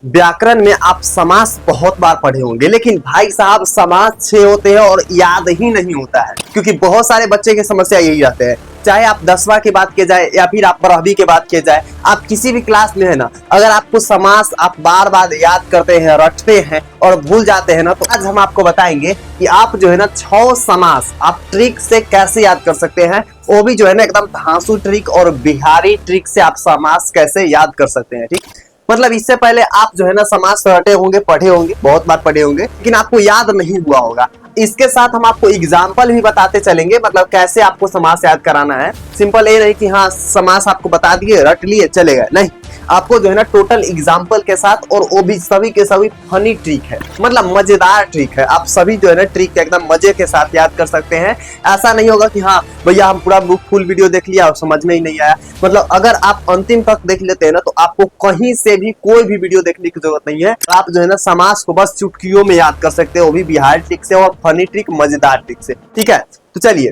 व्याकरण में आप समास बहुत बार पढ़े होंगे, लेकिन भाई साहब समास 6 होते हैं और याद ही नहीं होता है, क्योंकि बहुत सारे बच्चे की समस्या यही रहते हैं। चाहे आप 10वां की बात किया जाए या फिर आप 12वीं की बात किया जाए, आप किसी भी क्लास में है ना, अगर आपको समास आप बार बार याद करते हैं, रटते हैं और भूल जाते हैं ना, तो आज हम आपको बताएंगे कि आप जो है ना 6 समास आप ट्रिक से कैसे याद कर सकते हैं। वो भी जो है ना एकदम धांसू ट्रिक और बिहारी ट्रिक से आप समास कैसे याद कर सकते हैं। ठीक, मतलब इससे पहले आप जो है ना समास रटे होंगे, पढ़े होंगे, बहुत बार पढ़े होंगे, लेकिन आपको याद नहीं हुआ होगा। इसके साथ हम आपको एग्जाम्पल भी बताते चलेंगे, मतलब कैसे आपको समास याद कराना है। सिंपल ये नहीं कि हाँ समास आपको बता दिए रट लिए चले गए, नहीं, आपको जो है ना टोटल एग्जाम्पल के साथ, और वो भी सभी के सभी फनी ट्रिक है, मतलब मजेदार ट्रिक है। आप सभी जो है ना ट्रिक एकदम मजे के साथ याद कर सकते हैं। ऐसा नहीं होगा कि हाँ भैया हम पूरा फुल वीडियो देख लिया और समझ में ही नहीं आया। मतलब अगर आप अंतिम तक देख लेते हैं ना, तो आपको कहीं से भी कोई भी वीडियो देखने की जरूरत नहीं है। आप जो है ना समास को बस चुटकियों में याद कर सकते हैं, वो भी बिहार ट्रिक से और फनी ट्रिक, मजेदार ट्रिक से। ठीक है, तो चलिए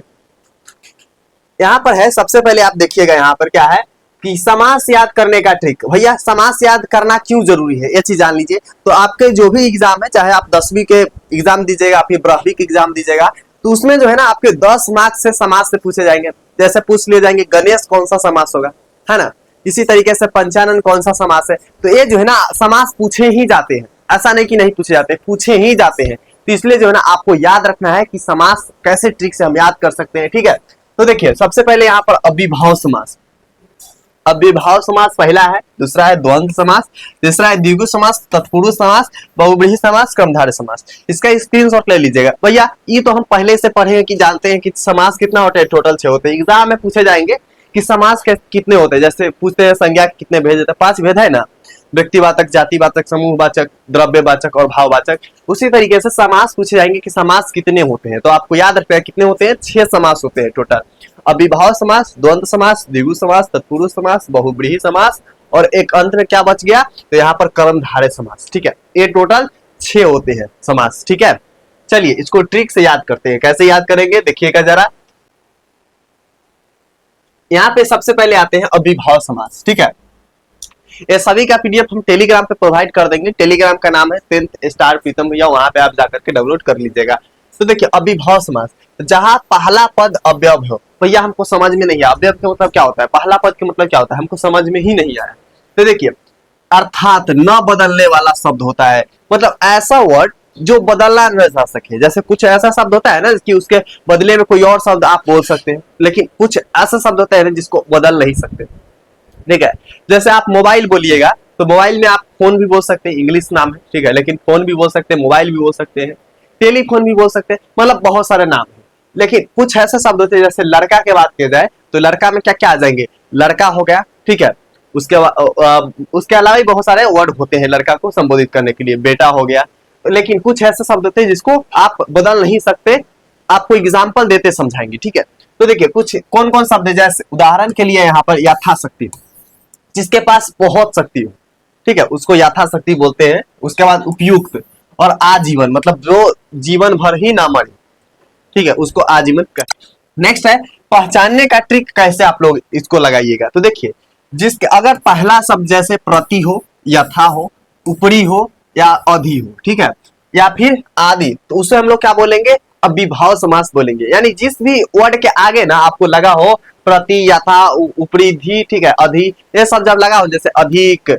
यहाँ पर है, सबसे पहले आप देखिएगा यहाँ पर क्या है कि समास याद करने का ट्रिक। भैया समास याद करना क्यों जरूरी है, ये चीज जान लीजिए। तो आपके जो भी एग्जाम है, चाहे आप 10वीं के एग्जाम दीजिएगा, फिर 12वीं के एग्जाम दीजिएगा, तो उसमें जो है ना आपके 10 मार्क्स से समास से पूछे जाएंगे। जैसे पूछ लिए जाएंगे गणेश कौन सा समास होगा, है ना, इसी तरीके से पंचानन कौन सा समास है। तो ये जो है ना समास पूछे ही जाते हैं, ऐसा नहीं कि नहीं पूछे जाते, पूछे ही जाते हैं। तो इसलिए जो है ना आपको याद रखना है कि समास कैसे ट्रिक से हम याद कर सकते हैं। ठीक है, तो देखिए सबसे पहले यहाँ पर अविभाव समास। अव्ययभाव समास पहला है, दूसरा है द्वंद्व समास, तीसरा है द्विगु समास, तत्पुरुष समास, बहुब्रीहि समास, कर्मधारय समास। इसका स्क्रीनशॉट ले लीजिएगा। भैया ये तो हम पहले से पढ़े हैं कि जानते हैं कि समास कितना होता है, टोटल 6 होते हैं। एग्जाम में पूछे जाएंगे कि समास के कितने होते हैं, जैसे पूछते हैं संज्ञा के कितने भेद होते हैं, 5 भेद है ना, व्यक्तिवाचक, जातिवाचक, समूहवाचक, द्रव्यवाचक और भाववाचक। उसी तरीके से समास पूछे जाएंगे कि समास कितने होते हैं, तो आपको याद रखना है कितने होते हैं, 6 समास होते हैं टोटल। अविभाव समास, द्वंद्व समास, द्विगु समास, तत्पुरुष समास, बहुब्रीहि समास, और एक अंत में क्या बच गया, तो यहाँ पर कर्मधारय समास। ठीक है, ये टोटल 6 होते हैं समास। ठीक है, चलिए इसको ट्रिक से याद करते हैं। कैसे याद करेंगे देखिएगा जरा। यहाँ पे सबसे पहले आते हैं अविभाव समास। ठीक है, ये सभी का पीडीएफ हम टेलीग्राम पे प्रोवाइड कर देंगे। टेलीग्राम का नाम है 10th स्टार प्रीतम भैया, वहां पे आप जाकर के डाउनलोड कर लीजिएगा। तो देखिए अविभाव समास, जहां पहला पद अव्यव हो। भैया हमको समझ में नहीं आया अव्यव का मतलब क्या होता है, पहला पद का मतलब क्या होता है, हमको समझ में ही नहीं आया। तो देखिए अर्थात न बदलने वाला शब्द होता है, मतलब ऐसा वर्ड जो बदलना न जा सके। जैसे कुछ ऐसा शब्द होता है ना कि उसके बदले में कोई और शब्द आप बोल सकते हैं, लेकिन कुछ ऐसा शब्द होता है ना जिसको बदल नहीं सकते। ठीक है, जैसे आप मोबाइल बोलिएगा तो मोबाइल में आप फोन भी बोल सकते हैं, इंग्लिश नाम है, ठीक है, लेकिन फोन भी बोल सकते हैं, मोबाइल भी बोल सकते हैं, टेलीफोन भी बोल सकते हैं, मतलब बहुत सारे नाम है। लेकिन कुछ ऐसे शब्द होते हैं, जैसे लड़का की बात की जाए तो लड़का में क्या क्या आ जाएंगे, लड़का हो गया, ठीक है, उसके अलावा भी बहुत सारे वर्ड होते हैं लड़का को संबोधित करने के लिए, बेटा हो गया। लेकिन कुछ ऐसे शब्द होते हैं जिसको आप बदल नहीं सकते, आपको एग्जाम्पल देते समझाएंगे। ठीक है, तो देखिए कुछ कौन कौन शब्द है, जैसे उदाहरण के लिए यहाँ पर यथाशक्ति, जिसके पास बहुत शक्ति हो, ठीक है, उसको यथाशक्ति बोलते हैं। उसके बाद उपयुक्त और आजीवन, मतलब जो जीवन भर ही ना मरे, ठीक है, उसको आजीवन कर। नेक्स्ट है पहचानने का ट्रिक, कैसे आप लोग इसको लगाइएगा। तो देखिए जिसके अगर पहला शब्द जैसे प्रति हो, यथा हो, ऊपरी हो या अधि हो, ठीक है, या फिर आदि, तो उसे हम लोग क्या बोलेंगे, अविभाव समास बोलेंगे। यानी जिस भी वर्ड के आगे ना आपको लगा हो प्रति, यथा, ऊपरी, धी, ठीक है, अधि, ये सब जब लगा हो, जैसे अधिक,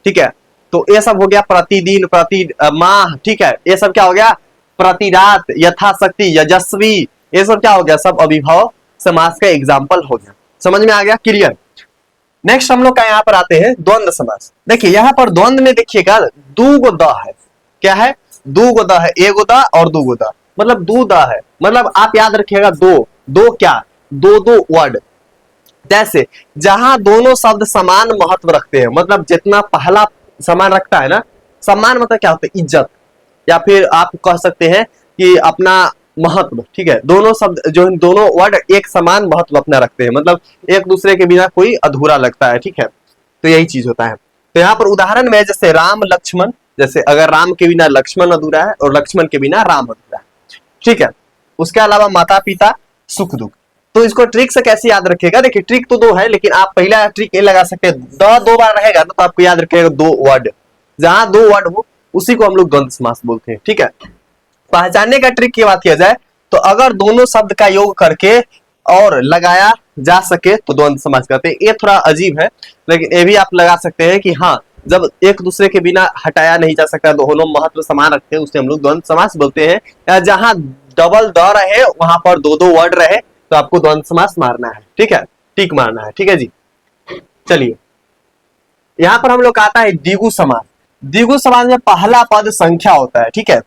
ठीक है, तो ये सब हो गया प्रतिदिन, प्रति माह, ठीक है, ये सब क्या हो गया, प्रति रात, यथाशक्ति, यशस्वी, ये सब क्या हो गया, सब अविभाव समास का एग्जाम्पल हो गया। समझ में आ गया, क्लियर। नेक्स्ट हम लोग का यहाँ पर आते हैं द्वंद्व समास। देखिए यहाँ पर द्वंद्व में देखिएगा दो गो द है, क्या है, दो गो द है, एगो द और दो गो द, मतलब दो द है, मतलब आप याद रखिएगा दो दो क्या, दो दो वर्ड। जैसे जहां दोनों शब्द समान महत्व रखते हैं, मतलब जितना पहला समान रखता है ना, सम्मान मतलब क्या होता है, इज्जत, या फिर आप कह सकते हैं कि अपना महत्व, ठीक है, दोनों शब्द जो दोनों वर्ड एक समान महत्व अपना रखते हैं, मतलब एक दूसरे के बिना कोई अधूरा लगता है। ठीक है, तो यही चीज होता है। तो यहाँ पर उदाहरण में जैसे राम लक्ष्मण, जैसे अगर राम के बिना लक्ष्मण अधूरा है और लक्ष्मण के बिना राम अधूरा है। ठीक है, उसके अलावा माता पिता, सुख दुख। तो इसको ट्रिक से कैसे याद रखिएगा, देखिए ट्रिक तो दो है, लेकिन आप पहला ट्रिक ये लगा सकते हैं, द दो बार रहेगा ना तो आपको याद रखिएगा दो वर्ड। जहां दो वर्ड हो उसी को हम लोग द्वंद्व समास बोलते हैं। ठीक है, पहचानने का ट्रिक की बात किया जाए तो अगर दोनों शब्द का योग करके और लगाया जा सके तो द्वंद्व समास कहते हैं। ये थोड़ा अजीब है, लेकिन ये भी आप लगा सकते हैं कि हाँ, जब एक दूसरे के बिना हटाया नहीं जा सकता, दोनों महत्व समान रखते हैं, उसे हम लोग द्वंद्व समास बोलते हैं। या जहां डबल द रहे वहां पर दो दो वर्ड रहे तो आपको द्वंद्व समास मारना है। ठीक है, टिक मारना है। ठीक है जी, चलिए यहां पर हम लोग आता है द्विगु समास। द्विगु समास में पहला पद संख्या होता है। ठीक है,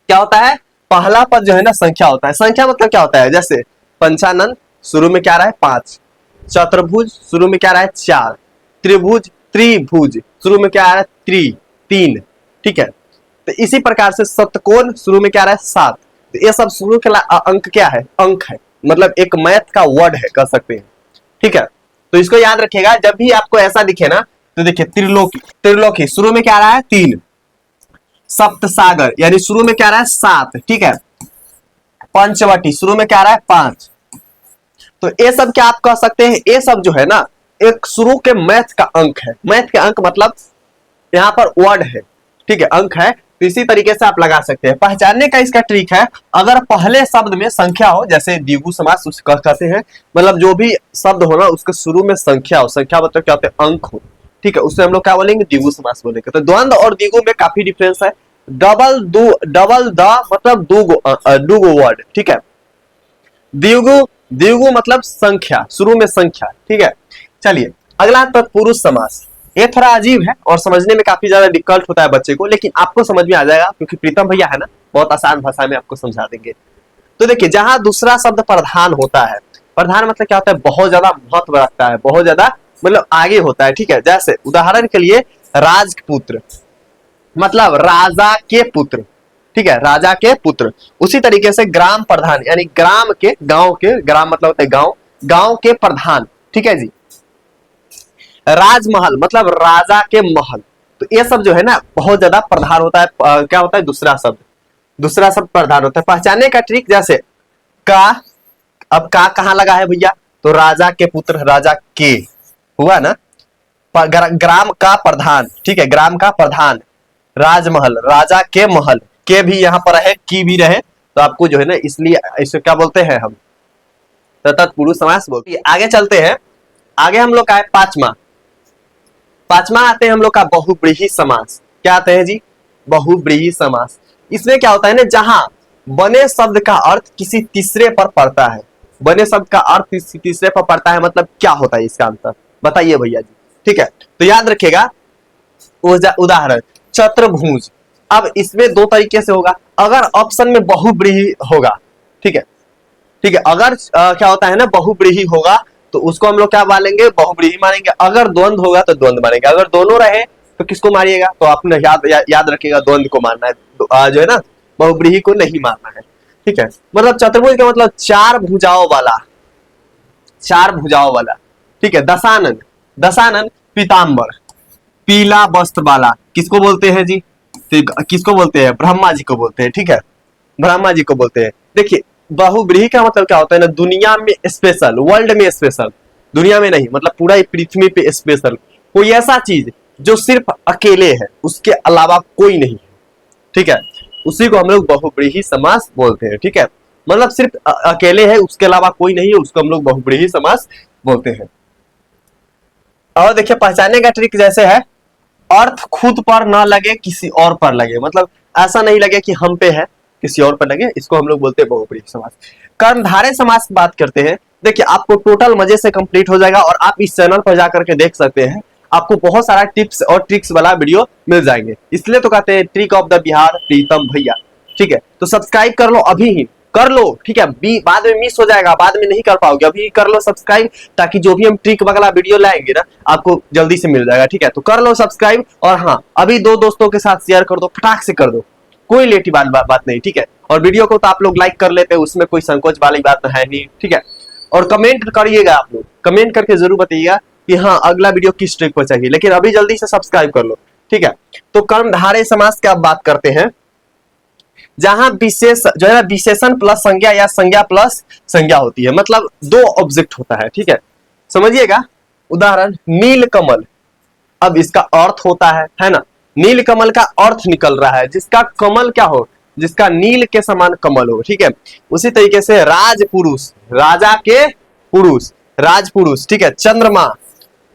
क्या होता है? पहला पद जो है ना संख्या होता है। संख्या मतलब क्या होता है? जैसे पंचानन शुरू में क्या रहा है? 5, चतुर्भुज शुरू में क्या रहा है? 4, त्रिभुज त्रिभुज शुरू में क्या आ रहा है? 3। ठीक है, तो इसी प्रकार से सप्तकोण शुरू में क्या रहा है? 7। तो ये सब शुरू के अंक क्या है? अंक है, मतलब एक मैथ का वर्ड है, कह सकते हैं। ठीक है, तो इसको याद रखिएगा। जब भी आपको ऐसा दिखे ना तो देखिए त्रिलोकी, त्रिलोकी शुरू में क्या आ रहा है? 3। सप्तसागर यानी शुरू में क्या आ रहा है? 7। ठीक है, पंचवटी शुरू में क्या आ रहा है? 5। तो ये सब क्या आप कह सकते हैं? ये सब जो है ना एक शुरू के मैथ का अंक है। मैथ के अंक मतलब यहाँ पर वर्ड है। ठीक है, अंक है, तो इसी तरीके से आप लगा सकते हैं। पहचानने का इसका ट्रिक है, अगर पहले शब्द में संख्या हो, जैसे द्विगु समास उसको कहते हैं, मतलब जो भी शब्द हो ना उसके शुरू में संख्या हो। संख्या मतलब क्या होता है? अंक हो। ठीक है, उससे हम लोग क्या बोलेंगे? द्विगु समास बोलेंगे। तो द्वंद्व और द्विगु में काफी डिफरेंस है। डबल द मतलब दो वर्ड। ठीक है, द्विगु मतलब संख्या, शुरू में संख्या। ठीक है, चलिए अगला तत्पुरुष समास। ये थोड़ा अजीब है और समझने में काफी ज्यादा डिफिकल्ट होता है बच्चे को, लेकिन आपको समझ में आ जाएगा क्योंकि प्रीतम भैया है ना, बहुत आसान भाषा में आपको समझा देंगे। तो देखिए, जहां दूसरा शब्द प्रधान होता है, प्रधान मतलब क्या होता है? बहुत ज्यादा महत्व रखता है, बहुत ज्यादा मतलब आगे होता है। ठीक है, जैसे उदाहरण के लिए राजपुत्र मतलब राजा के पुत्र। ठीक है, राजा के पुत्र। उसी तरीके से ग्राम प्रधान यानी ग्राम के, गांव के, ग्राम मतलब होता है गांव, गांव के प्रधान। ठीक है जी, राजमहल मतलब राजा के महल। तो ये सब जो है ना बहुत ज्यादा प्रधान होता है। क्या होता है? दूसरा शब्द प्रधान होता है। पहचानने का ट्रिक जैसे का, अब का कहां लगा है भैया? तो राजा के पुत्र, राजा के हुआ ना। ग्राम का प्रधान। ठीक है, ग्राम का प्रधान। राजमहल राजा के महल, के भी यहाँ पर रहे, की भी रहे, तो आपको जो है ना इसलिए इसे क्या बोलते हैं? हम तत्पुरुष समास बोलते हैं। आगे चलते हैं, आगे हम लोग का है पांचवा आते हैं हम लोग का बहुब्रीहि समास। क्या आते हैं जी? बहुब्रीहि समास। इसमें क्या होता है ना, जहां बने शब्द का अर्थ किसी तीसरे पर पड़ता है। बने शब्द का अर्थ किसी तीसरे पर पड़ता है मतलब क्या होता है इसका अंतर? बताइए भैया जी। ठीक है, तो याद रखिएगा। उदाहरण चतुर्भुज। अब इसमें दो तरीके से होगा। अगर ऑप्शन में बहुब्रीहि होगा, ठीक है, ठीक है, अगर क्या होता है ना बहुब्रीहि होगा तो उसको हम लोग क्या मानेंगे? बहुब्रीहि मानेंगे। अगर द्वंद्व होगा तो द्वंद्व मानेंगे। अगर दोनों रहे तो किसको मारिएगा? तो आपने याद रखिएगा, द्वंद्व को मानना है, जो है ना बहुब्रीहि को नहीं मानना है। ठीक है, मतलब चतुर्भुज का मतलब चार भुजाओं वाला। ठीक है, दशानन पीताम्बर, पीला वस्त्र वाला। किसको बोलते हैं जी? किसको बोलते हैं? ब्रह्मा जी को बोलते हैं। ठीक है, ब्रह्मा जी को बोलते हैं। देखिए, बहुब्रीहि का मतलब क्या होता है ना, दुनिया में स्पेशल, वर्ल्ड में स्पेशल, दुनिया में नहीं मतलब पूरा पृथ्वी पे स्पेशल, कोई ऐसा चीज जो सिर्फ अकेले है, उसके अलावा कोई नहीं है। ठीक है, उसी को हम लोग बहुब्रीहि समास बोलते हैं। ठीक है, मतलब सिर्फ अकेले है, उसके अलावा कोई नहीं है, उसको हम लोग बहुब्रीहि समास बोलते हैं। और देखिए, पहचानने का ट्रिक जैसे है, अर्थ खुद पर ना लगे, किसी और पर लगे, मतलब ऐसा नहीं लगे कि हम पे है, किसी और पर लगे, इसको हम लोग बोलते हैं बहुब्रीहि समास। कर्मधारय समास की बात करते हैं। देखिए, आपको टोटल मजे से कंप्लीट हो जाएगा और आप इस चैनल पर जाकर के देख सकते हैं। आपको बहुत सारा टिप्स और ट्रिक्स वाला वीडियो मिल जाएंगे, इसलिए तो कहते हैं ट्रिक ऑफ द बिहार प्रीतम भैया। ठीक है, तो सब्सक्राइब कर लो, अभी ही कर लो। ठीक है, बाद में मिस हो जाएगा, बाद में नहीं कर पाओगे, अभी कर लो सब्सक्राइब, ताकि जो भी हम ट्रिक वगैरह वीडियो लाएंगे ना आपको जल्दी से मिल जाएगा। ठीक है, तो कर लो सब्सक्राइब, और हाँ, अभी दो दोस्तों के साथ शेयर कर दो, फटाक से कर दो, कोई लेटी बात नहीं। ठीक है, और वीडियो को तो आप लोग लाइक कर लेते हैं, उसमें कोई संकोच वाली बात है नहीं। ठीक है, और कमेंट करिएगा, आप लोग कमेंट करके जरूर बताइएगा कि हाँ अगला वीडियो किस ट्रिक पर चाहिए, लेकिन अभी जल्दी से सब्सक्राइब कर लो। ठीक है, तो कर्मधारय समास की आप बात करते हैं, जहां विशेष जो है विशेषण प्लस संज्ञा या संज्ञा प्लस संज्ञा होती है, मतलब दो ऑब्जेक्ट होता है। ठीक है, समझिएगा। उदाहरण नीलकमल, अब इसका अर्थ होता है ना, नील कमल का अर्थ निकल रहा है, जिसका कमल क्या हो, जिसका नील के समान कमल हो, ठीक है। उसी तरीके से राजपुरुष, राजा के पुरुष, राजपुरुष, ठीक है। चंद्रमा,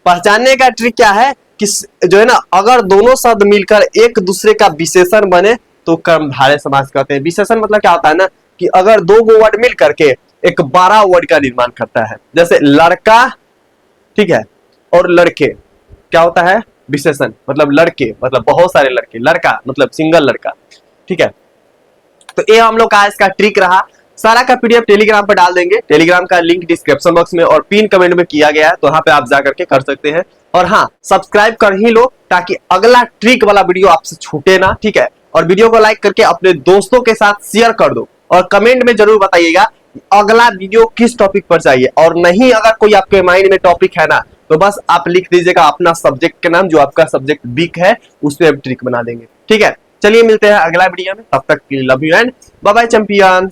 पहचानने का ट्रिक क्या है कि जो है ना, अगर दोनों शब्द मिलकर एक दूसरे का विशेषण बने तो कर्मधारय समास कहते हैं। विशेषण मतलब क्या होता है ना, कि अगर दो गो वर्ड मिल करके एक 12 वर्ड का निर्माण करता है, जैसे लड़का, ठीक है, और लड़के, क्या होता है विशेषण, मतलब लड़के मतलब बहुत सारे लड़के, लड़का मतलब सिंगल लड़का, ठीक है। तो ये हम लोग का इसका ट्रिक रहा। सारा का पीडीएफ टेलीग्राम पर डाल देंगे, टेलीग्राम का लिंक डिस्क्रिप्शन बॉक्स में और पिन कमेंट में किया गया है, तो वहां पे आप जाकर के कर सकते हैं। और हाँ, सब्सक्राइब कर ही लो ताकि अगला ट्रिक वाला वीडियो आपसे छूटे ना, ठीक है। और वीडियो को लाइक करके अपने दोस्तों के साथ शेयर कर दो और कमेंट में जरूर बताइएगा अगला वीडियो किस टॉपिक पर चाहिए। और नहीं अगर कोई आपके माइंड में टॉपिक है ना, तो बस आप लिख दीजिएगा अपना सब्जेक्ट के नाम, जो आपका सब्जेक्ट वीक है उसमें हम ट्रिक बना देंगे, ठीक है। चलिए मिलते हैं अगला वीडियो में, तब तक के लिए love you and bye bye champion.